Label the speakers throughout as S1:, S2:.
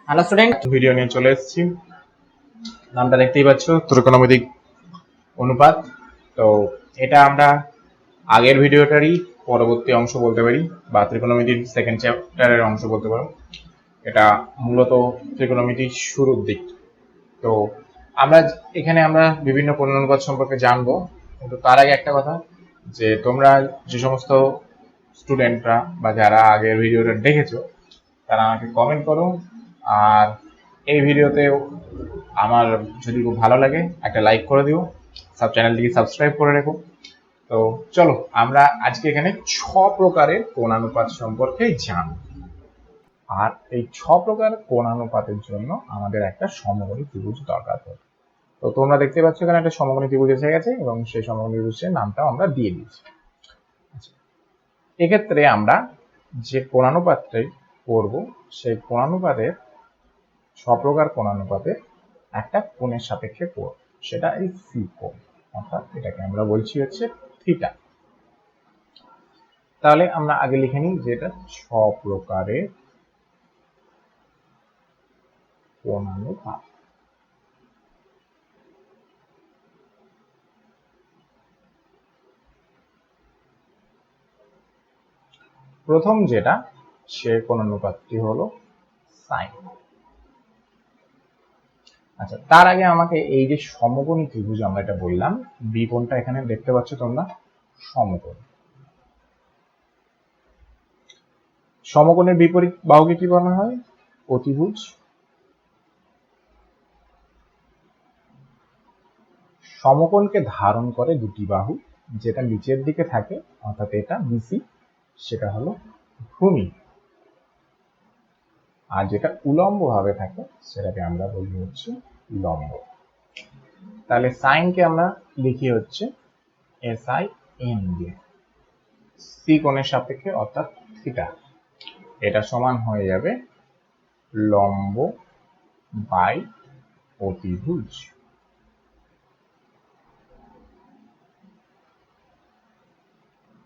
S1: Hello student,
S2: video নিয়ে চলে এসেছি। নামটা দেখতেই পাচ্ছ, ত্রিকোণমিতিক অনুপাত। তো এটা আমরা আগের ভিডিওটারই পরবর্তী অংশ বলতে পারি, বা ত্রিকোণমিতির সেকেন্ড চ্যাপ্টারের অংশ বলতে পারো। এটা মূলত ত্রিকোণমিতির শুরুর দিক। তো আমরা বিভিন্ন কোণানুপাত সম্পর্কে জানবো, কিন্তু তার আগে একটা কথা, যে তোমরা যে সমস্ত স্টুডেন্টরা বা যারা আগের ভিডিওটা দেখেছো তারা আমাকে কমেন্ট করো। আর এই ভিডিওতে আমার যদি খুব ভালো লাগে একটা লাইক করে দিও, চ্যানেলটিকে সাবস্ক্রাইব করে রেখো। তো চলো আমরা আজকে এখানে 6 প্রকারের কোণানুপাত সম্পর্কে জানব। আর এই 6 প্রকার কোণানুপাতের জন্য আমাদের একটা সমকোণী ত্রিভুজ দরকার পড়ে। তো তোমরা দেখতে পাচ্ছ এখানে একটা সমকোণী ত্রিভুজ এসে গেছে এবং সেই সমকোণী ত্রিভুজের নামটাও আমরা দিয়ে দিয়েছি। এক্ষেত্রে আমরা যে কোণানুপাতটাই করব সেই কোণানুপাতের 6 প্রকার কোণানুপাতের একটা কোণের সাপেক্ষে কোণ, সেটা এই সি কোণ, অর্থাৎ এটাকে আমরা বলছি হচ্ছে থিটা। তাহলে আমরা আগে লিখে নিই যে এটা 6 প্রকারের কোণানুপাত। প্রথম যেটা, সে কোণানুপাতটি হলো সাইন। আচ্ছা, তার আগে আমাকে এই যে সমকোণী ত্রিভুজ আমরা এটা বললাম, বি কোণটা এখানে দেখতে পাচ্ছ তোমরা, সমকোণ। সমকোণের বিপরীত বাহুকে কি বলা হয়? অতিভুজ। সমকোণকে ধারণ করে দুটি বাহু, যেটা নিচের দিকে থাকে অর্থাৎ এটা বিসি, সেটা হলো ভূমি। আর যেটা উলম্ব ভাবে থাকে সেটাকে আমরা বলি হচ্ছে লম্ব। তাহলে সাইনকে আমরা লিখি হচ্ছে SIN দিয়ে, সি কোণের সাপেক্ষে অর্থাৎ থিটা। এটা সমান হয়ে যাবে লম্ব বাই অতিভুজ।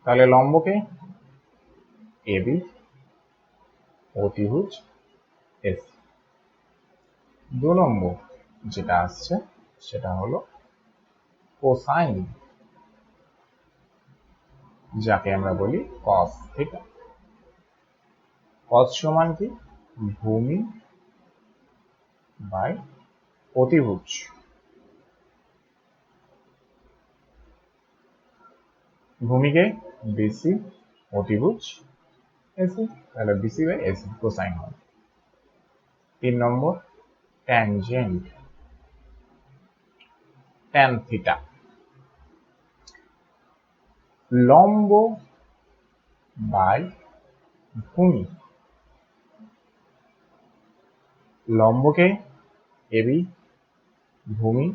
S2: তাহলে লম্বকে AB, অতিভুজ SC। 2 নম্বর যেটা আসছে সেটা হলো কোসাইন, যাকে আমরা বলি cos থিটা। cos সমান কি? ভূমি বাই অতিভুজ। ভূমিকে বিসি, অতিভুজ এসি, তাহলে বিসি বাই এসি কোসাইন হবে। 3 নম্বর ট্যানজেন্ট, ট্যান থিটা। লম্ব বাই ভূমি। লম্বকে এবি, ভূমি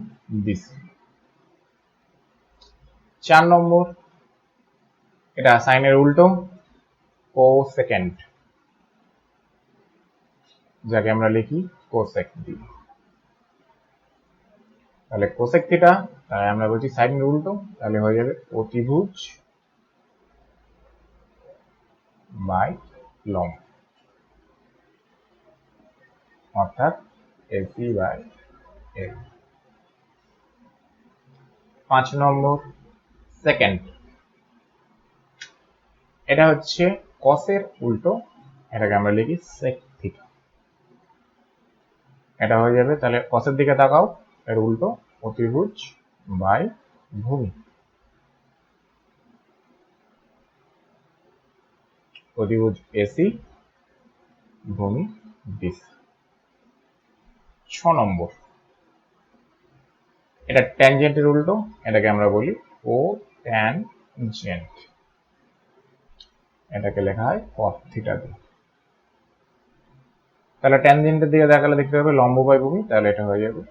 S2: বিসি। 4 নম্বর, এটা সাইনের উল্টো, কোসেকেন্ড, যাকে আমরা লিখি কোসেক ডি। তাহলে কোসেক থিটা, তাহলে আমরা বলছি সাইনের উল্টো, তাহলে হয়ে যাবে অতিভুজ বাই লম্ব, অর্থাৎ এসি বাই এল। 5 নম্বর সেকেন্ড, এটা হচ্ছে কসের উল্টো, এটাকে আমরা লিখি সেক থিটা। এটা হয়ে যাবে, তাহলে কসের দিকে তাকাও, এর উল্টো অতিভুজ বাই ভূমি, অতিভুজ এসি, ভূমি বিসি। 6 নম্বর, এটা ট্যানজেন্টের উল্টো, এটাকে আমরা বলি ও ট্যানজেন্ট, এটাকে লেখা হয় cos থিটা দিয়ে। তাহলে ট্যানজেন্টের দিকে দেখালে দেখতে পাবে লম্ব বাই ভূমি, তাহলে এটা হয়ে যাবে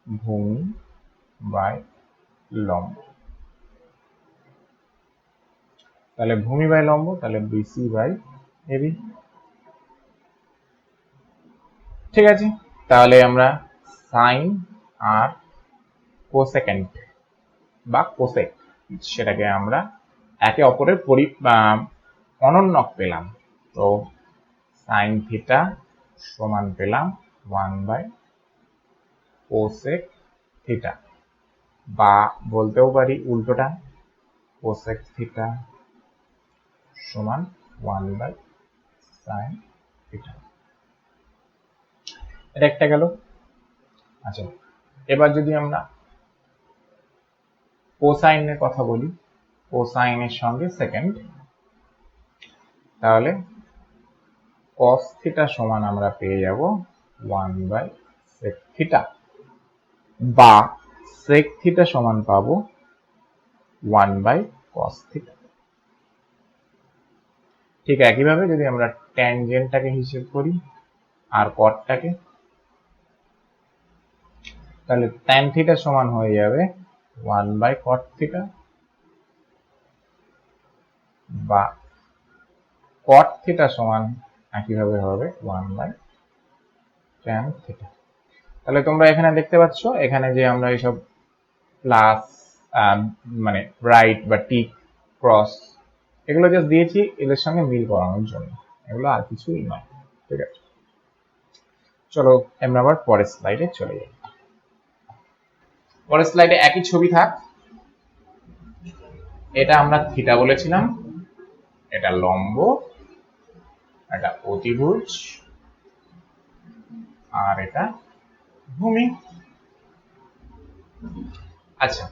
S2: ভূমি বাই লম্ব। তাহলে ভূমি বাই লম্ব, তাহলে বিসি বাই এবি। ঠিক আছে, তাহলে আমরা সাইন আর কোসেকেন্ড বা কোসেক, সেটাকে আমরা একে অপরের অনন্যক পেলাম। তো সাইন থিটা সমান পেলাম 1/cosec থিটা, বা বলতেও পারি উল্টোটা, cosec থিটা সমান 1/sin থিটা। এটা একটা গেল। আচ্ছা, এবার যদি আমরা কোসাইনের কথা বলি, কোসাইনের সঙ্গে সেকেন্ড, তাহলে cos থিটা সমান আমরা পেয়ে যাব 1/sec থিটা, বা sec থিটা সমান পাবো 1/cos থিটা। ঠিক একইভাবে যদি আমরা ট্যানজেন্টটাকে হিসেব করি আর কটটাকে, তাহলে tan থিটা সমান হয়ে যাবে 1/cot থিটা, বা cot থিটা সমান একইভাবে হবে 1/tan থিটা। তাহলে তোমরা এখানে দেখতে পাচ্ছ, এখানে যে আমরা এইসব প্লাস মানে রাইট বা টিক ক্রস এগুলো জাস্ট দিয়েছি এদের সঙ্গে মিল করানোর জন্য, এগুলো আর কিছুই নয়। ঠিক আছে, চলো আমরা আবার পরের স্লাইডে চলে যাই। পরের স্লাইডে একই ছবি থাক, এটা আমরা থিটা বলেছিলাম, এটা লম্ব, এটা অতিভুজ, আর এটা ভূমি। আচ্ছা,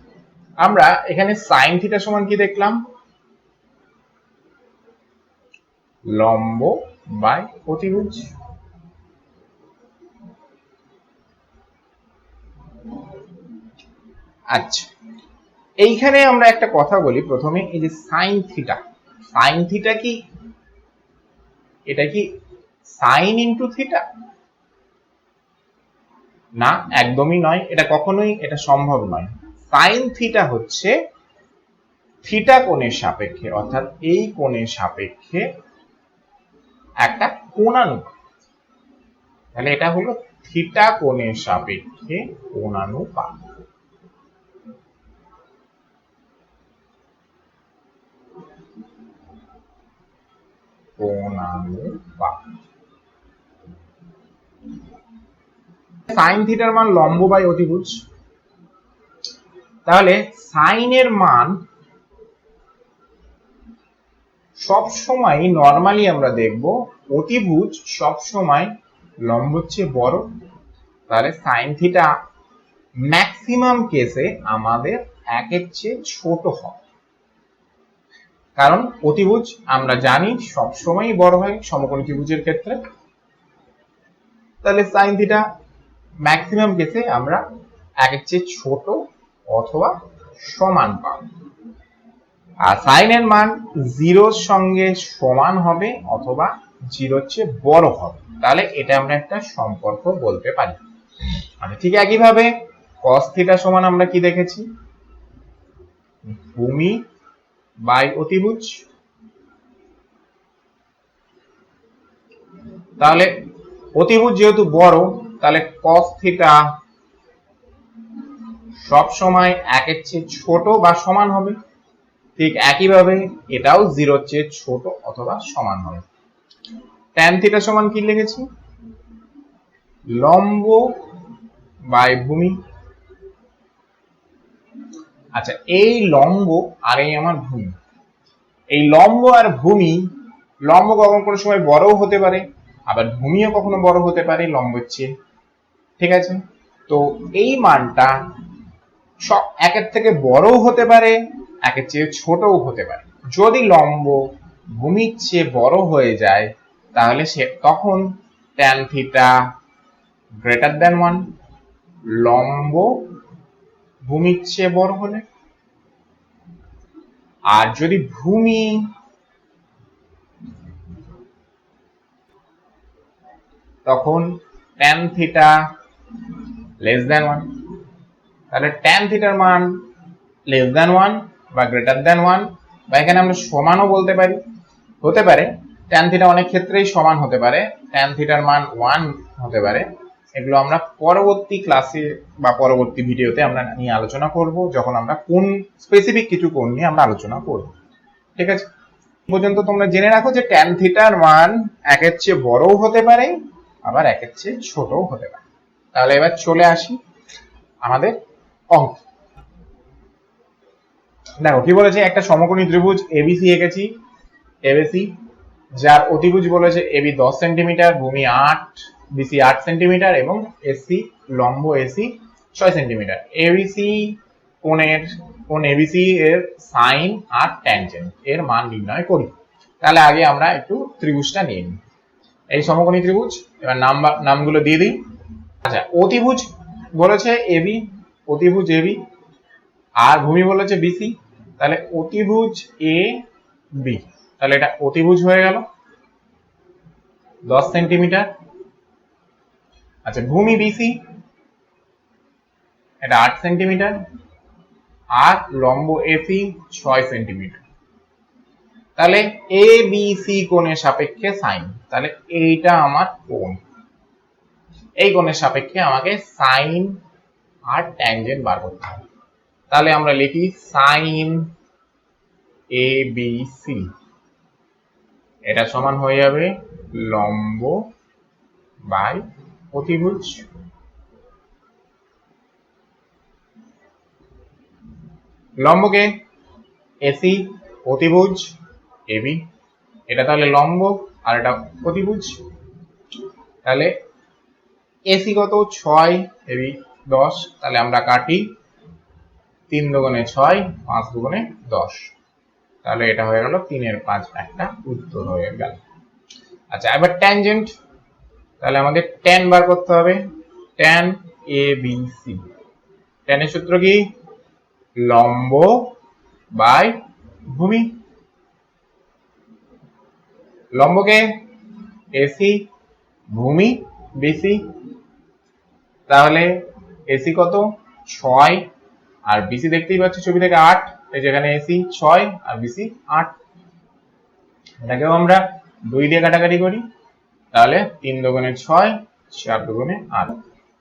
S2: আমরা এখানে সাইন থিটা সমান কি দেখলাম? লম্ব বাই অতিভুজ। আচ্ছা, এইখানে আমরা একটা কথা বলি প্রথমে, এই যে সাইন থিটা, সাইন থিটা কি এটা কি সাইন ইনটু থিটা? না, একদমই নয়, এটা কখনোই এটা সম্ভব নয়। সাইন থিটা হচ্ছে থিটা কোণের সাপেক্ষে, অর্থাৎ এই কোণের সাপেক্ষে একটা কোণানুপাত। তাহলে এটা হলো থিটা কোণের সাপেক্ষে কোণানুপাত। সাইন থিটার মান লম্ব বাই অতিভুজ। তাহলে সাইনের মান সব সময় নরমালি আমরা দেখব অতিভুজ সব সময় লম্বের চেয়ে বড়। তাহলে সাইন থিটা ম্যাক্সিমাম কেসে আমাদের 1-এর চেয়ে ছোট হয়, কারণ অতিভুজ আমরা জানি সব সময়ই বড় হয় সমকোণী ত্রিভুজের ক্ষেত্রে। তাহলে সাইন থিটা ম্যাক্সিমাম কেসে আমরা 1-এর চেয়ে ছোট অথবা সমান পাব, আর সাইনের মান 0-র সঙ্গে সমান হবে অথবা 0-র চেয়ে বড় হবে। তাহলে এটা আমরা একটা সম্পর্ক বলতে পারি। আচ্ছা, ঠিক একইভাবে cos থিটা সমান আমরা কি দেখেছি? ভূমি বাই অতিভুজ। তাহলে অতিভুজ যেহেতু বড়, তাহলে cos থিটা সব সময় 1-এর চেয়ে ছোট বা সমান হবে। ঠিক একইভাবে এটাও 0-র চেয়ে ছোট অথবা সমান হবে। tan থিটা সমান কি লিখেছি? লম্ব বাই ভূমি। আচ্ছা, এই লম্ব আর এই আমার ভূমি, এই লম্ব আর ভূমি, লম্ব কখনো কোনো সময় বড়ও হতে পারে, আবার ভূমিও কখনো বড় হতে পারে লম্বের চেয়ে। ঠিক আছে, তো এই মানটা সব 1-এর থেকে বড়ও হতে পারে, 1-এর চেয়ে ছোটও হতে পারে। যদি লম্ব ভূমির চেয়ে বড় হয়ে যায়, তাহলে তখন tan থিটা গ্রেটার দ্যান 1, লম্ব ভূমির চেয়ে বড় হলে। আর যদি ভূমি তখন tan থিটা লেস দ্যান 1। তাহলে tan থিটার মান লেস দ্যান 1 বা গ্রেটার দ্যান 1, বা এখানে আমরা সমানও বলতে পারি, হতে পারে tan থিটা অনেক ক্ষেত্রেই সমান হতে পারে, tan থিটার মান 1 হতে পারে। এগুলো আমরা পরবর্তী ক্লাসে বা পরবর্তী ভিডিওতে আমরা নিয়ে আলোচনা করব, যখন আমরা কোন স্পেসিফিক কিছু কোণ নিয়ে আমরা আলোচনা করব। ঠিক আছে, পর্যন্ত তোমরা জেনে রাখো যে tan থিটার মান 1-এর চেয়ে বড়ও হতে পারে, আবার একের চেয়ে ছোট হতে পারে। তাহলে এবার চলে আসি আমাদের অঙ্ক। দেখো কি বলেছে, একটা সমকোণী ত্রিভুজ এবিসি এঁকেছি, এবিসি যার অতিভুজ বলেছে এবি 10 সেন্টিমিটার, ভূমি 8, বিসি 8 সেন্টিমিটার এবং এসি লম্ব এসি 6 সেন্টিমিটার। এবিসি কোণ এবিসি এর সাইন আর ট্যানজেন্ট এর মান নির্ণয় করি। তাহলে আগে আমরা একটু ত্রিভুজটা নিয়ে নিই। এই সমকোণী ত্রিভুজ, এবার নামগুলো দিয়ে দিই। আচ্ছা, অতিভুজ বলেছে এবি, অতিভুজ এবি আর ভূমি বলেছে বিসি, তাহলে অতিভুজ এ বি, তাহলে এটা অতিভুজ হয়ে গেল 10 সেন্টিমিটার। আচ্ছা, ভূমি বিসি এটা 8 সেন্টিমিটার আর লম্ব এসি 6 সেন্টিমিটার। তাহলে এ বি সি কোণের সাপেক্ষে সাইন, তাহলে এইটা আমার কোণ, এই কোণের সাপেক্ষে আমাকে সাইন আর ট্যানজেন্ট বার করতে হবে। তাহলে আমরা লিখি সাইন এ বি সি, এটা সমান হয়ে যাবে লম্ব বাই অতিভুজ। লম্বকে এসি, অতিভুজ এবি, এটা তাহলে লম্ব আর এটা অতিভুজ। তাহলে এসি কত 6, এবি 10, তাহলে আমরা কাটি 3 দুগুণে 6, 5 দুগুণে 10, তাহলে এটা হয়ে গেল 3 এর 5 একটা উত্তর হয়ে গেল। আচ্ছা, এবার ট্যানজেন্ট, তাহলে আমাদের ট্যান বার করতে হবে। ট্যান এ বি সি, ট্যানের সূত্র কি লম্ব বাই ভূমি। লম্বকে এসি, ভূমি বিসি, তাহলে এসি কত 6 আর বিসি দেখতেই পাচ্ছি ছবি থেকে 8, এই যেখানে এসি 6 আর বিসি 8, এটাকেও আমরা 2 দিয়ে কাটাকাটি করি, তাহলে 3 দুগুণে 6, 4 দুগুণে 8,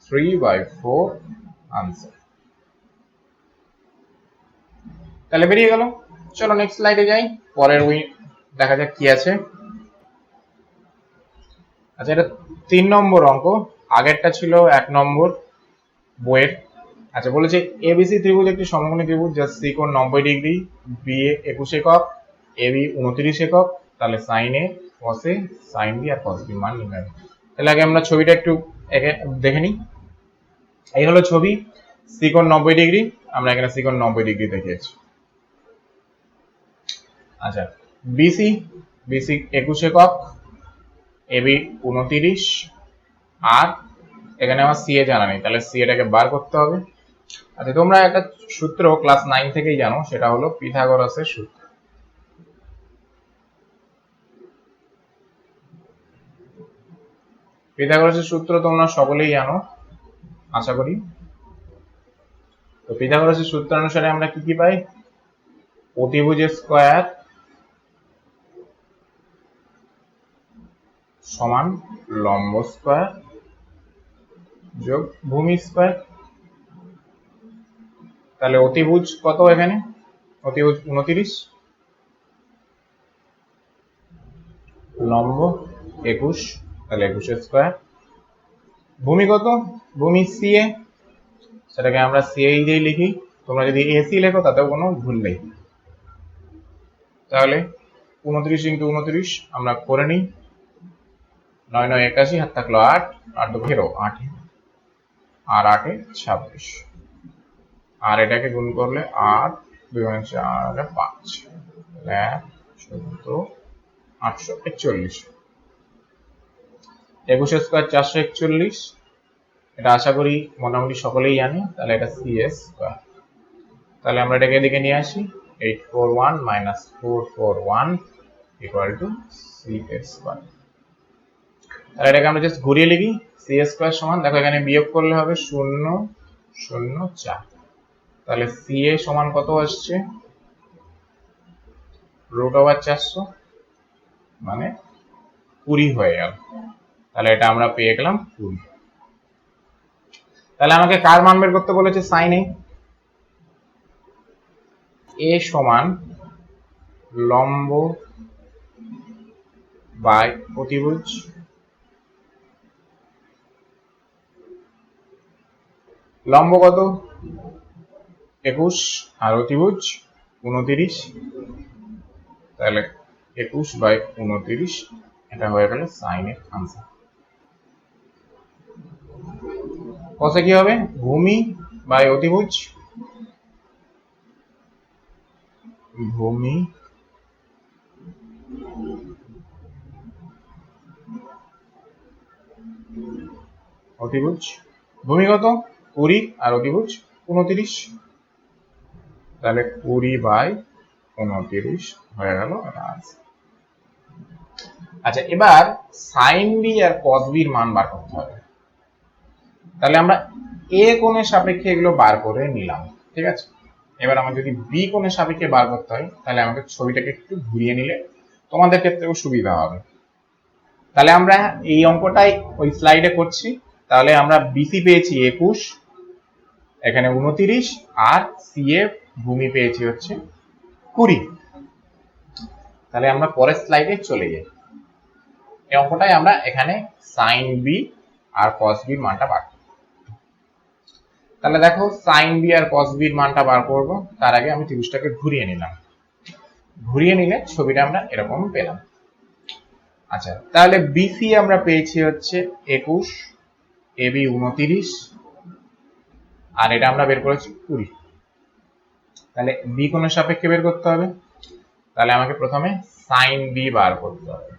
S2: 3/4 আনসার। তাহলে বেরিয়ে গেল। চলো নেক্সট স্লাইডে যাই, পরের দেখা যাক কি আছে। আচ্ছা, এটা 3 নম্বর অঙ্ক, আগেরটা ছিল 1 নম্বর বইয়ের। আচ্ছা, বলেছে এবিসি ত্রিভুজ একটি সমকোণী ত্রিভুজ যার সি কোণ 90 ডিগ্রি, বি এ 21 একক, এবি 29 একক, তাহলে সাইন এ, কস এ, সাইন বি আর কস বি মান নির্ণয়। তাহলে আগে আমরা ছবিটা একটু দেখে নিই। এই হলো ছবি, সি কোণ 90 ডিগ্রি, আমরা এখানে সি কোণ 90 ডিগ্রি দেখিয়েছি। আচ্ছা, বিসি 21 একক, এবি 29 আর এখানে আমার সি এ জানা নেই, তাহলে সি এটাকে বার করতে হবে। আচ্ছা, তোমরা একটা সূত্র ক্লাস 9 থেকেই জানো, সেটা হলো পিথাগোরাসের সূত্র। পিথাগোরাসের সূত্র তোমরা সকলেই জানো আশা করি। তো পিথাগোরাসের সূত্র অনুসারে আমরা কি কি পাই, অতিভুজের স্কয়ার সমান লম্ব স্কয়ার যোগ ভূমি স্কয়ার। তাহলে অতিভুজ কত, এখানে অতিভুজ 29, লম্ব 21, তাহলে 21 স্কয়ার। ভূমি কত, ভূমি সি এ, সেটাকে আমরা সি এ দিয়ে লিখি, তোমরা যদি এসি লেখো তাতেও কোনো ভুল নেই। তাহলে 29 × 29 আমরা করে নিই, 9 9 81, হাত থাকলো 8, 8 2 0, 8 আর 8 এ 26, আর এটাকে গুণ করলে 8 2 4 5, 14 841, 21 স্কয়ার 441, এটা আশা করি মোটামুটি সকলেই জানি। তাহলে এটা সি এ স্কয়ার, তাহলে আমরা এটাকে এদিকে নিয়ে আসি, 841 - 441 = সি এ স্কয়ার। তাহলে এটাকে আমরা জাস্ট ঘুরিয়ে লিখি, সি এ স্কয়ার সমান, দেখো এখানে বিয়োগ করলে হবে 0 0 4, তাহলে সি এ সমান কত আসছে √400 মানে 20 হয়ে গেল। তাহলে এটা আমরা পেয়ে গেলাম 20। তাহলে আমাকে কার মান বের করতে বলেছে, সাইন এ সমান লম্ব বাই অতিভুজ লম্ব কত 21 আর অতিভুজ 29, তাহলে 21/29 এটা হয়ে গেল সাইনের আনসার। কসে কি হবে ভূমি বাই অতিভুজ, ভূমি অতিভুজ, ভূমি কত 20 আর অতিভুজ 29, তাহলে 20/29 হয়ে গেল আনসার। আচ্ছা এবার সাইন বি আর কস বি এর মান বার করতে হবে। তাহলে আমরা এ কোণের সাপেক্ষে এগুলো বার করে নিলাম, ঠিক আছে। এবার আমার যদি বি কোণের সাপেক্ষে বার করতে হয় তাহলে আমাকে ছবিটাকে একটু ঘুরিয়ে নিলে তোমাদের ক্ষেত্রেও সুবিধা হবে। তাহলে আমরা এই অঙ্কটাই ওই স্লাইডে করছি। তাহলে আমরা বিসি পেয়েছি 21, এখানে 29, আর সি এ ভূমি পেয়েছি হচ্ছে 20। তাহলে আমরা পরের স্লাইডে চলে যাই। এই অঙ্কটাই আমরা এখানে সাইন বি আর কস বি এর মানটা বার করব। তাহলে দেখো সাইন বি আর কস বি এর মানটা বার করব, তার আগে আমি ত্রিভুজটাকে ঘুরিয়ে নিলাম। ঘুরিয়ে নিলে ছবিটা আমরা এরকম পেলাম। আচ্ছা তাহলে বিসি আমরা পেয়েছি হচ্ছে 21, এবি 29, আর এটা আমরা বের করেছি 20। তাহলে বি কোণের সাপেক্ষে বের করতে হবে। তাহলে আমাকে প্রথমে সাইন বি বার করতে হবে।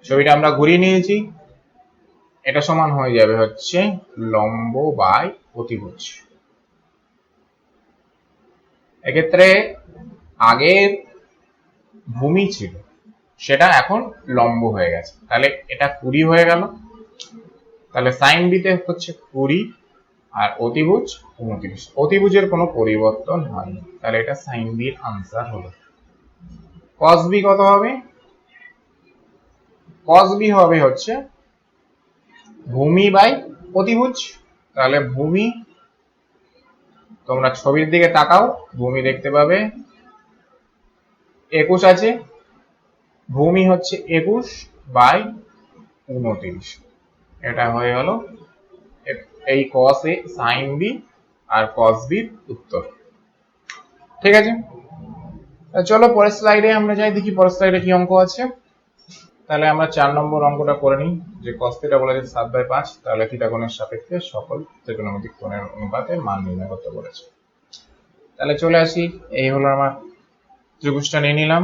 S2: ছবিটা আমরা ঘুরিয়ে নিয়েছি, এটা সমান হয়ে যাবে হচ্ছে লম্ব বাই অতিভুজ। এক্ষেত্রে আগের ভূমি ছিল সেটা এখন লম্ব হয়ে গেছে, তাহলে এটা 20 হয়ে গেল। তাহলে সাইন বিতে হচ্ছে 20 আর অতিভুজ 29, অতিভুজের কোনো পরিবর্তন হয়নি, তাহলে এটা সাইন বির আনসার হলো। কস বি কত হবে, কস বি হবে হচ্ছে ভূমি বাই অতিভুজ। তাহলে ভূমি, তোমরা ছবির দিকে তাকাও, ভূমি দেখতে পাবে 21 আছে, ভূমি হচ্ছে 21/29, এটা হয়ে গেল এই কস এ সাইন বি আর কস বির উত্তর। ঠিক আছে, চলো পরের স্লাইডে আমরা যাই, দেখি পরের স্লাইডে কি অঙ্ক আছে। তাহলে আমরা 4 নম্বর অঙ্কটা করে নিই, যে cos θ বলা যায় 7/5, তাহলে থিটা কোণের সাপেক্ষে সকল ত্রিকোণমিতিক কোণের অনুপাতের মান নির্ণয় করতে বলেছে। তাহলে চলে আসি, এই হলো আমার ত্রিভুজটা নিয়ে নিলাম।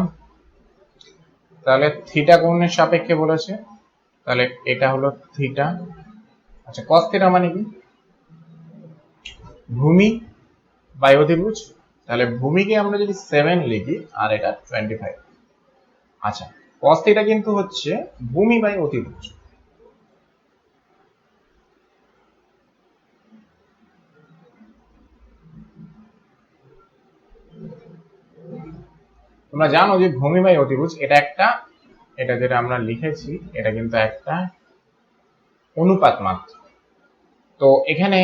S2: তাহলে থিটা কোণের সাপেক্ষে বলেছে, তাহলে এটা হলো থিটা। আচ্ছা cos θ মানে কি, ভূমি বাই অতিভুজ। তাহলে ভূমিকে আমরা যদি 7 লিখি আর এটা 25। আচ্ছা cos θ কিন্তু হচ্ছে ভূমি বাই অতিভুজ। তোমরা জানো যে ভূমি বাই অতিভুজ এটা একটা, এটা যেটা আমরা লিখেছি এটা কিন্তু একটা অনুপাত মাত্র। তো এখানে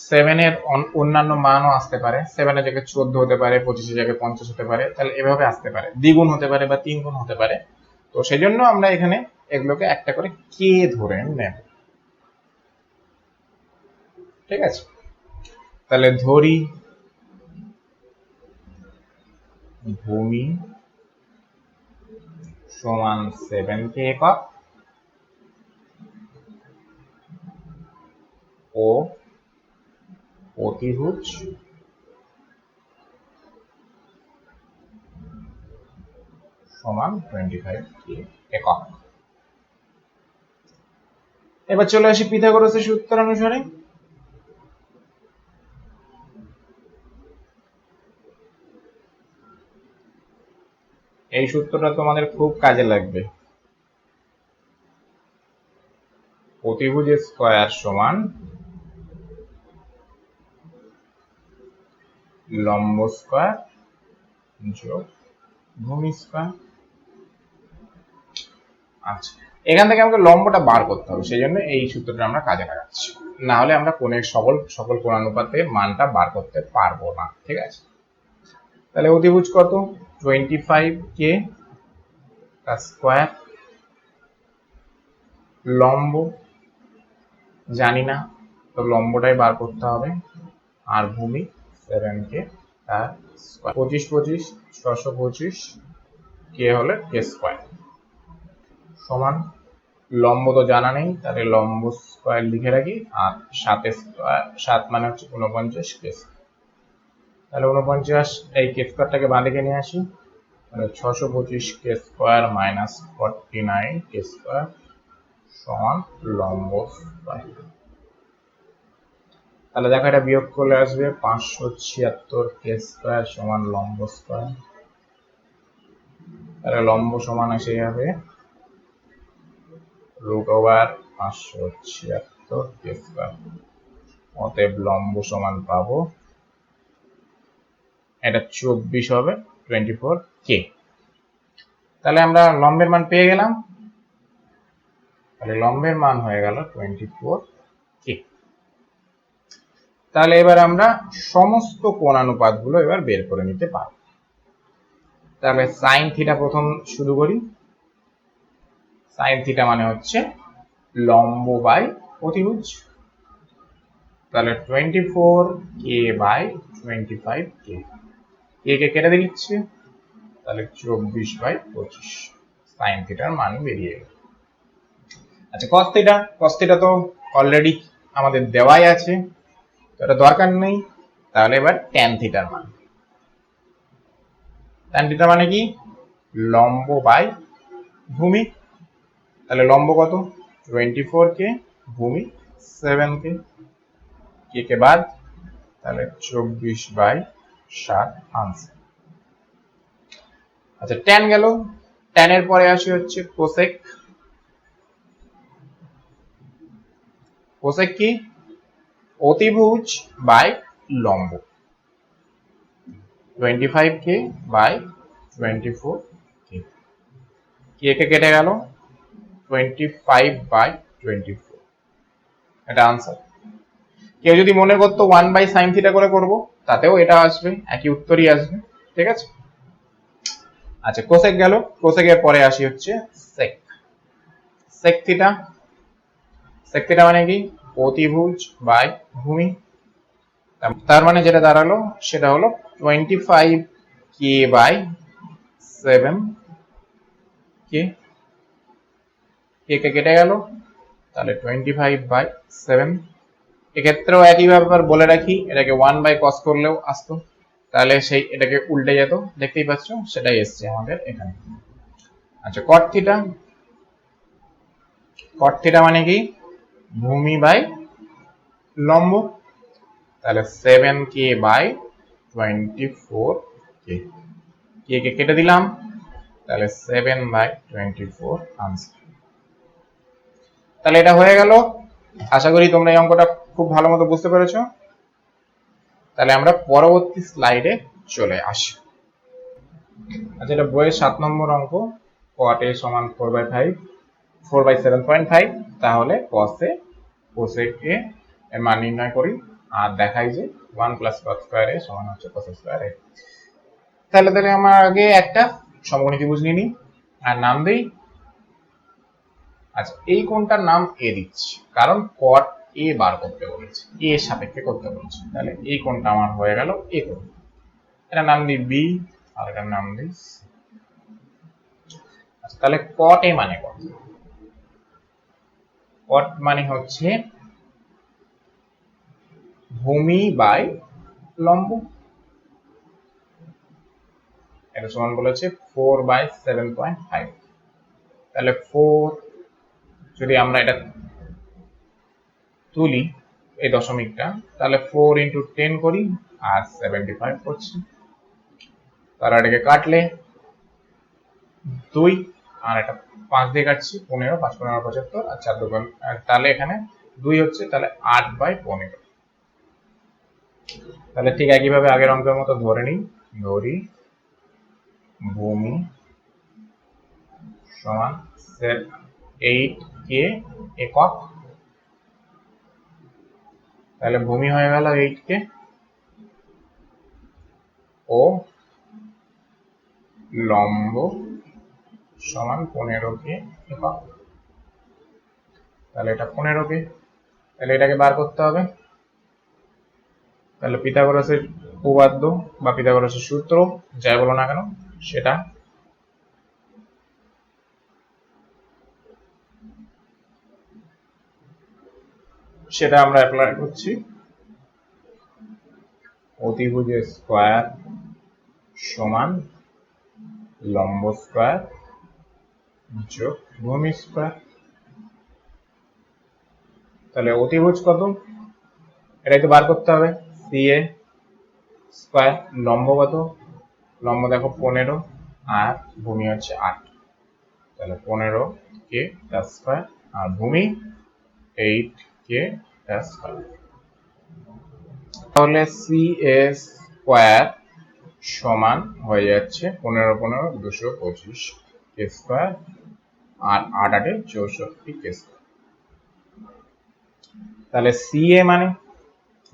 S2: 7 এর অন্যান্য মানও আসতে পারে, 7 এর জায়গায় 14 হতে পারে, 25 এর জায়গায় 50 হতে পারে, তাহলে এভাবে আসতে পারে, দ্বিগুণ হতে পারে বা 3 গুণ হতে পারে। তো সেজন্য আমরা এখানে এগুলোকে একটা করে কে ধরে নেব, ঠিক আছে। তাহলে ধরি ভূমি সমান 7 একক ও অতিভুজ সমান 25 একক। এবার চলে আসি পিথাগোরাসের সূত্র অনুসারে। এই সূত্রটা তোমাদের খুব কাজে লাগবে। অতিভুজ স্কয়ার সমান লম্ব স্কয়ার যোগ ভূমি স্কয়ার। আচ্ছা এখান থেকে আমাকে লম্বটা বার করতে হবে, সেই জন্য এই সূত্রটা আমরা কাজে লাগাচ্ছি, না হলে আমরা কোণের সকল কোণানুপাতে মানটা বার করতে পারবো না, ঠিক আছে। তাহলে অতিভুজ কত 25k তার স্কয়ার, লম্ব জানি না তো লম্বটাই বার করতে হবে, আর ভূমি 7k তার স্কয়ার। 25 25 625 কে হলে কে স্কয়ার সমান লম্ব তো জানা নেই, তাহলে লম্ব স্কয়ার লিখে রাখি, আর 7 স্কয়ার 7 মানে হচ্ছে 49 কে স্কয়ার। তাহলে 49 এই কে স্কয়ারটাকে বাঁ দিকে নিয়ে আসি, তাহলে 625 কে স্কয়ার মাইনাস 49 কে স্কয়ার সমান লম্ব স্কয়ার। তাহলে দেখো এটা বিয়োগ করলে আসবে 576 কে স্কয়ার সমান লম্ব স্কয়ার। তাহলে লম্ব সমান এসে যাবে √576 কে স্কয়ার। অতএব লম্ব সমান পাবো, এটা 24 হবে 24k। তাহলে আমরা লম্বের মান পেয়ে গেলাম, তাহলে লম্বের মান হয়ে গেল 24k। তাহলে এবার আমরা সমস্ত কোণানুপাতগুলো এবার বের করে নিতে পারব। তাহলে সাইন থিটা প্রথম শুরু করি। সাইন থিটা মানে হচ্ছে লম্ব বাই অতিভুজ। তাহলে 24k বাই 25k, কে কে কেটে দিচ্ছি, তাহলে 24/25 সাইন থিটার মান বেরিয়ে গেল। আচ্ছা কস থিটা তো অলরেডি আমাদের দেওয়াই আছে, তো এটা দরকার নেই। তাহলে এবার ট্যান থিটার মান, ট্যান থিটা মানে কি লম্ব বাই ভূমি। তাহলে লম্ব কত 24k, ভূমি 7k, কে কে বাদ, তাহলে 24/7 আনসার। আচ্ছা ট্যান গেল, ট্যানের পরে আসি হচ্ছে কোসেক। কোসেক কি অতিভুজ বাই লম্ব, 25k বাই 24k, কে কে কেটে গেল 25/24, এটা আনসার। কেউ যদি মনে করতো 1/sin থিটা করে করব, তাতেও এটা আসবে, একই উত্তরই আসবে, ঠিক আছে। আচ্ছা কোসেক গেল, কোসেকের পরে আসি হচ্ছে সেক। সেক থিটা, সেক থিটা মানে কি অতিভুজ বাই ভূমি। তার মানে যেটা দাঁড়ালো সেটা হলো 25k বাই 7k, কে কে কেটে গেল, তাহলে 25/7। এক্ষেত্রেও একই ব্যাপার বলে রাখি, এটাকে 1/cos করলেও আসতো, তাহলে সেই এটাকে উল্টে যেত, দেখতেই পাচ্ছ সেটাই এসছে আমাদের এখানে। আচ্ছা কট থিটা, কট থিটা মানে কি ভূমি বাই লম্ব। তাহলে 7k বাই 24k, কে কে কেটে দিলাম, তাহলে 7/24 আনসার। তাহলে এটা হয়ে গেল। আশা করি তোমরা এই অঙ্কটা খুব ভালো মতো বুঝতে পেরেছো। তাহলে আমরা পরবর্তী স্লাইডে চলে আসি। আচ্ছা এটা বইয়ের 7 নম্বর অঙ্ক, cot a সমান 4/7.5। তাহলে cos a cosec a এর মান নির্ণয় করি, আর দেখাই যে 1 + cos স্কয়ার a সমান হচ্ছে cos স্কয়ার a। তাহলে আমরা আগে একটা সমকোণী ত্রিভুজ নিই আর নাম দেই। আচ্ছা এই কোণটার নাম a দিচ্ছি, কারণ cot a বার করতে বলেছে, a এর সাপেক্ষে করতে বলেছে। তাহলে এই কোণটা আমার হয়ে গেল a কোণ, এটা নাম দিই b, আর এটার নাম দিই c। আচ্ছা তাহলে cot a মানে কত? cot মানে হচ্ছে ভূমি বাই লম্ব। এটা সমান বলেছে 4/7.5। তাহলে 4 যদি আমরা এটা তুলি এই দশমিকটা, তাহলে 4 × 10 করি আর 75 করছি। তাহলে এটাকে কাটলে 2, আর এটা 5 দিয়ে কাটছি 15, 5 × 15 = 75, আর 4 × 2 তাহলে এখানে 2 হচ্ছে, তাহলে 8/15। তাহলে ঠিক একইভাবে আগের অঙ্কের মতো ধরি ভূমি সমান 8k একক। তাহলে ভূমি হয়ে গেল 8k ও লম্ব সমান 15k একক। তাহলে এটা 15k। তাহলে এটাকে বার করতে হবে। তাহলে পিথাগোরাসের উপপাদ্য বা পিথাগোরাসের সূত্র যাই বলো না কেন সেটা আমরা অ্যাপ্লাই করছি। অতিভুজের স্কয়ার সমান লম্ব স্কয়ার যোগ ভূমি স্কয়ার। তাহলে অতিভুজ কত এটাই তো বার করতে হবে। CA স্কয়ার, লম্ব কত, লম্ব দেখো 15 আর ভূমি হচ্ছে 8, তাহলে 15k তার স্কয়ার আর ভূমি 8k তার স্কয়ার। তাহলে CA স্কয়ার সমান হয়ে যাচ্ছে 15 15 225 k স্কয়ার আর 8 8 64 k স্কয়ার। তাহলে CA মানে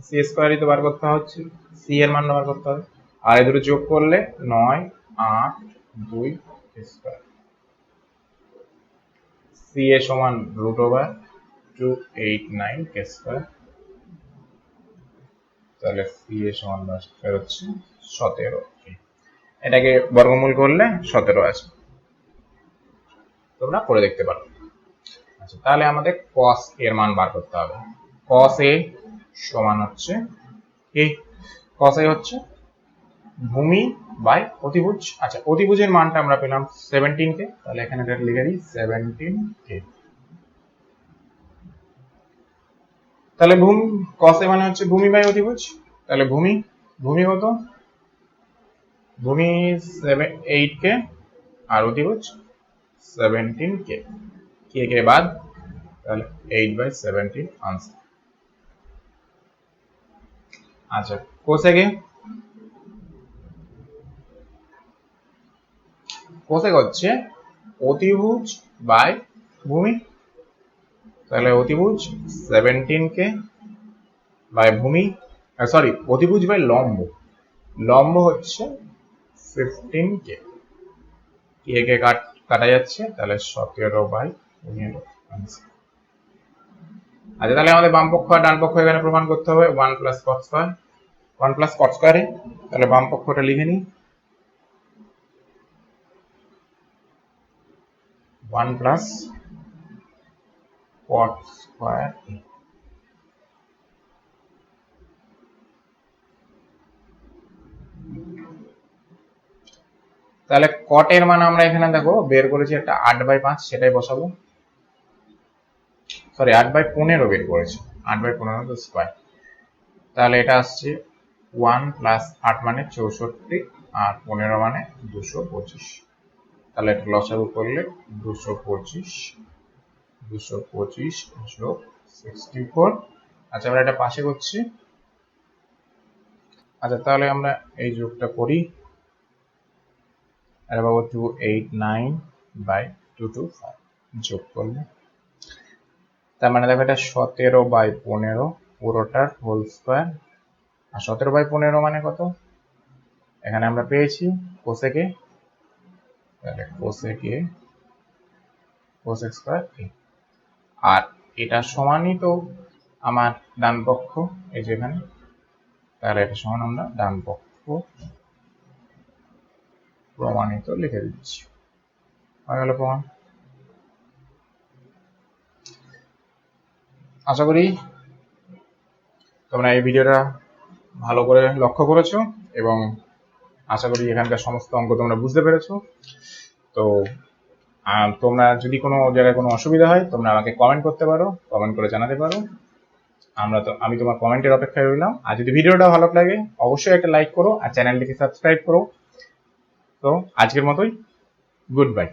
S2: সি স্কয়ারই তো বার করতে হচ্ছে, সি এর মান বার করতে হবে, আর এই দুটো যোগ করলে 9 8 2 স্কয়ার। সি এ সমান √289 k স্কয়ার। তাহলে সি এ সমান হচ্ছে 17। এটাকে বর্গমূল করলে 17 আছে, তোমরা করে দেখতে পারো। আচ্ছা, তাহলে আমাদের cos এর মান বার করতে হবে। cos a সমান হচ্ছে কি, cos a হচ্ছে ভূমি বাই অতিভুজ। আচ্ছা, অতিভুজের মানটা আমরা পেলাম 17k, তাহলে এখানে এটা লিখে দিই 17k। তাহলে ভূমি cos a মানে হচ্ছে ভূমি বাই অতিভুজ। তাহলে ভূমি কত, ভূমি 8k আর অতিভুজ 17k, কে বাদ, তাহলে 8/17 আনসার। আচ্ছা, কোসেক হচ্ছে অতিভুজ বাই ভূমি। তাহলে অতিভুজ 17k বাই ভূমি, সরি অতিভুজ বাই লম্ব হচ্ছে 15k, কে কাটা যাচ্ছে, তাহলে 17/15 আনসার। আচ্ছা, তাহলে আমাদের বাম পক্ষ আর ডান পক্ষ এখানে প্রমাণ করতে হবে 1 + cot স্কয়ার, 1 + cot স্কয়ারে। তাহলে বাম পক্ষটা লিখে নিই 1 + cot স্কয়ার। তাহলে cot এর মান আমরা এখানে দেখো বের করেছি একটা 8/5, সেটাই বসাবো। সরি 8/15 বের করেছি, 8/15 তো স্কয়ার। তাহলে এটা আসছে 1 + 8 মানে 64 আর 15 মানে 225। তাহলে এটা লসাগু করলে 225 যোগ 64। আচ্ছা, আমরা এটা পাশে করছি। আচ্ছা, তাহলে আমরা এই যোগটা করি, এটা পাবো 289/225 যোগ করলে, তার মানে দেখো এটা 17/15 পুরোটার হোল স্কয়ার। আর 17/15 মানে কত, এখানে আমরা পেয়েছি কোসেকে, তাহলে কোসেক স্কয়ার। আর এটা সমানই তো আমার ডান পক্ষ, এই যেখানে, তাহলে এটা সমান আমরা ডান পক্ষ প্রমাণিত লিখে দিচ্ছি, হয়ে গেল প্রমাণ। আশা করি তোমরা এই ভিডিওটা ভালো করে লক্ষ্য করেছো এবং আশা করি এখানকার সমস্ত অঙ্ক তোমরা বুঝতে পেরেছো। তো তোমরা যদি কোনো জায়গায় কোনো অসুবিধা হয় তোমরা আমাকে কমেন্ট করতে পারো, কমেন্ট করে জানাতে পারো। আমি তোমার কমেন্টের অপেক্ষায় রইলাম। আর যদি ভিডিওটা ভালো লাগে অবশ্যই একটা লাইক করো আর চ্যানেলটিকে সাবস্ক্রাইব করো। তো আজকের মতোই গুড বাই,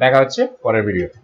S2: দেখা হচ্ছে পরের ভিডিওতে।